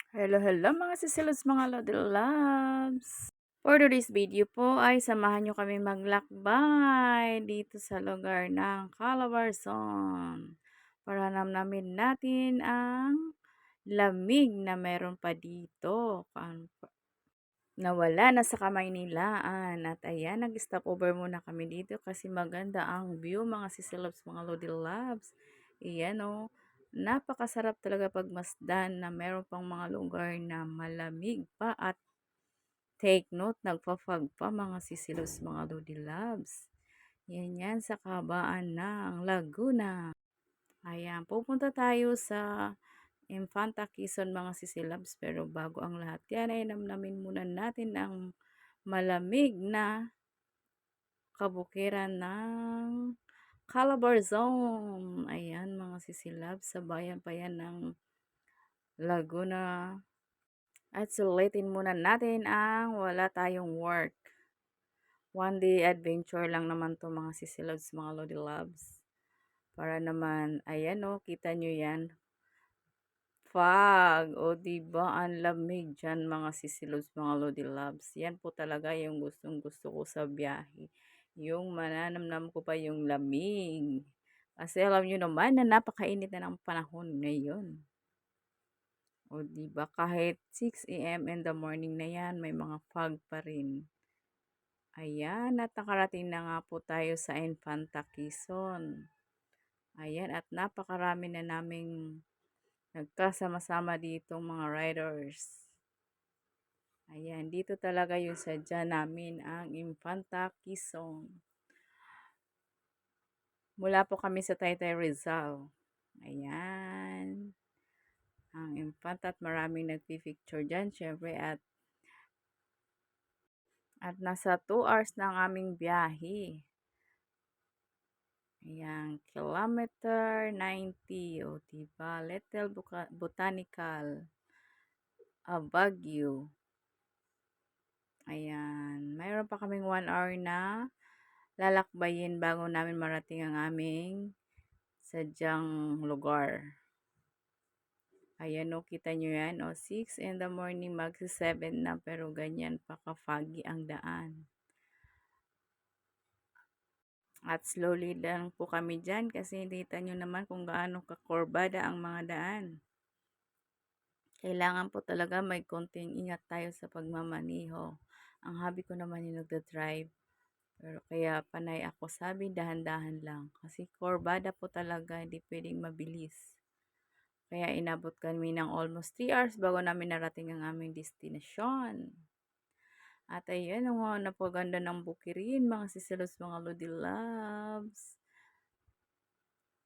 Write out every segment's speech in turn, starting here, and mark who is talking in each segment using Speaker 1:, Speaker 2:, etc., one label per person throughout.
Speaker 1: Hello, hello mga sisilos, mga Lodi Loves! For today's video po ay samahan nyo kami maglakbay dito sa lugar ng Calabarzon para namnamin natin ang lamig na meron pa dito. Nawala na sa Kamaynilaan at ayan, nag-stopover muna kami dito kasi maganda ang view mga sisilabs, mga Lodi Loves. Ayan o, napakasarap talaga pagmasdan na meron pang mga lugar na malamig pa at take note, nagpa-fog pa mga sisilabs, mga Lodi Loves. Yan sa kabaan ng Laguna. Ayan, pupunta tayo sa Infanta Quezon mga sisilabs, pero bago ang lahat yan ay namnamin muna natin ang malamig na kabukiran ng Calabarzon. Ayan mga sisilabs, sa bayan pa yan ng Laguna. At sulitin muna natin ang wala tayong work. One day adventure lang naman to mga sisilabs, mga Lodi Loves. Para naman, ayan o, kita nyo yan. Fog, o diba ang lamig dyan mga sisilods, mga Lodi Loves. Yan po talaga yung gustong gusto ko sa biyahe. Yung mananamnam ko pa yung lamig. Kasi alam nyo naman na napakainit na ng panahon ngayon. O diba kahit 6 AM in the morning na yan, may mga fog pa rin. Ayan, at nakarating na nga po tayo sa Infanta Quezon. Ayan, at napakarami na naming nagkasama-sama dito mga riders. Ayan, dito talaga yung sadya namin, ang Infanta Quezon. Mula po kami sa Taytay Rizal. Ayan. Ang Infanta at maraming nagpipicture dyan, syempre. At nasa 2 hours na ang aming biyahe. Ayan, kilometer 90. O diba, Little Botanical. Baguio. Ayan, mayroon pa kaming 1 hour na lalakbayin bago namin marating ang aming sadyang lugar. Ayan o, kita nyo yan o, 6 in the morning, magsi 7 na, pero ganyan pa ka-foggy ang daan. At slowly lang po kami dyan kasi kita nyo naman kung gaano kakurbada ang mga daan. Kailangan po talaga may konting ingat tayo sa pagmamaniho. Ang hobby ko naman yung nagda-drive. Pero kaya panay ako, sabi dahan-dahan lang. Kasi kurbada po talaga, hindi pwedeng mabilis. Kaya inabot kami ng almost 3 hours bago namin narating ang aming destination. At ayan, napaganda ng bukirin, mga sisilos, mga Lodi Loves.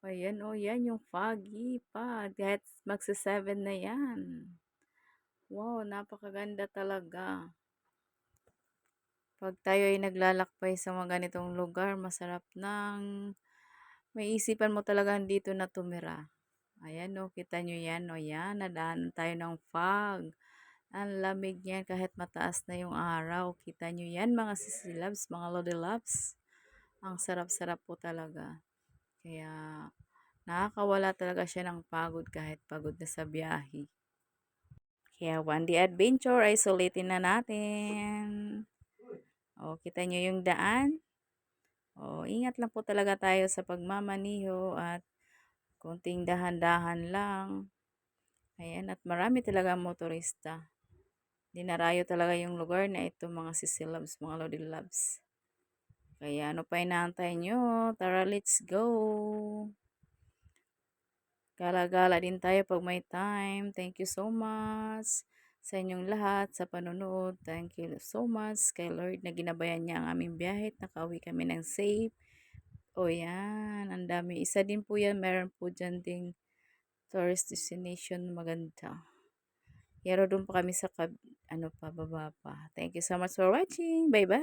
Speaker 1: Ayan o, yan yung foggy pa. Kahit magsa 7 na yan. Wow, napakaganda talaga. Pag tayo ay naglalakbay sa mga ganitong lugar, masarap nang may isipan mo talaga dito na tumira. Ayan o, kita nyo yan o, yan, nadaanan tayo ng fog. Ang lamig niyan kahit mataas na yung araw. Kita nyo yan mga sisilabs, mga Lodi Loves. Ang sarap-sarap po talaga. Kaya nakakawala talaga siya ng pagod kahit pagod na sa biyahe. Kaya one day adventure ay sulitin na natin. O, kita nyo yung daan. O, ingat lang po talaga tayo sa pagmamaniho at konting dahan-dahan lang. Ayan, at marami talaga motorista. Dinarayo talaga yung lugar na ito mga sisilabs, mga Lodi Loves. Kaya ano pa inaantay nyo? Tara, let's go! Gala-gala din tayo pag may time. Thank you so much sa inyong lahat sa panonood. Thank you so much kay Lord na ginabayan niya ang aming biyahe at nakauwi kami ng safe. O yan, ang dami. Isa din po yan, meron po dyan ding tourist destination maganda. Pero doon pa kami sa baba pa. Thank you so much for watching. Bye-bye!